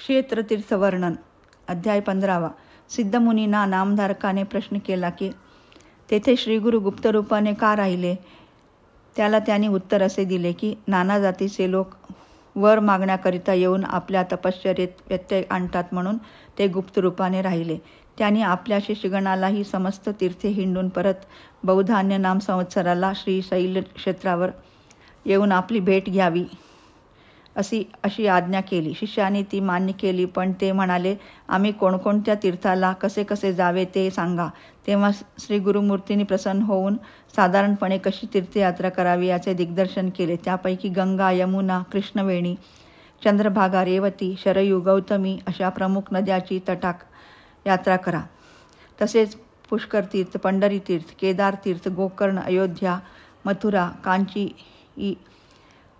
क्षेत्रतीर्थवर्णन. अध्याय 15. सिद्धमुनींना नामधारकाने प्रश्न केला की तेथे श्रीगुरु गुप्तरूपाने का राहिले. त्याला त्यांनी उत्तर असे दिले की नाना जातीचे लोक वर मागण्याकरिता येऊन आपल्या तपश्चर्येत व्यत्यय आणतात, म्हणून ते गुप्तरूपाने राहिले. त्यांनी आपल्या शिष्यगणालाही समस्त तीर्थे हिंडून परत बौधान्य नाम संवत्सराला श्रीशैल क्षेत्रावर येऊन आपली भेट घ्यावी अशी आज्ञा केली. शिष्याने ती मान्य केली, पण ते म्हणाले, आम्ही कोणकोणत्या तीर्थाला कसे कसे जावे ते सांगा. तेव्हा श्री गुरुमूर्तींनी प्रसन्न होऊन साधारणपणे कशी तीर्थयात्रा करावी याचे दिग्दर्शन केले. त्यापैकी गंगा, यमुना, कृष्णवेणी, चंद्रभागा, रेवती, शरयू, गौतमी अशा प्रमुख नद्याची तटाक यात्रा करा. तसेच पुष्करतीर्थ, पंढरीतीर्थ, केदारतीर्थ, गोकर्ण, अयोध्या, मथुरा, कांची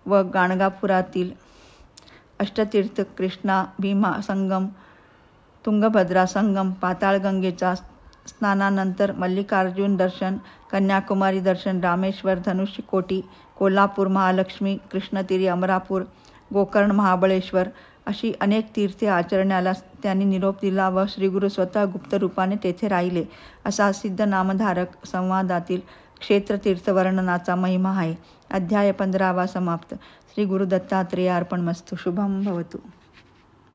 व गाणगापुरातील अष्टतीर्थ, कृष्णा भीमा संगम, तुंगभद्रा संगम, पाताळगंगेचा स्नानानंतर मल्लिकार्जुन दर्शन, कन्याकुमारी दर्शन, रामेश्वर, धनुष्यकोटी, कोल्हापूर महालक्ष्मी, कृष्णतीरी, अमरापूर, गोकर्ण, महाबळेश्वर अशी अनेक तीर्थे आचरण्याला त्यांनी निरोप दिला व श्रीगुरु स्वतः गुप्तरूपाने तेथे राहिले. असा सिद्ध नामधारक संवादातील क्षेत्रतीर्थ वर्णनाचा महिमा आहे. अध्याय 15 समाप्त. श्री गुरु दत्तात्रेय अर्पणमस्तु. शुभम भवतु.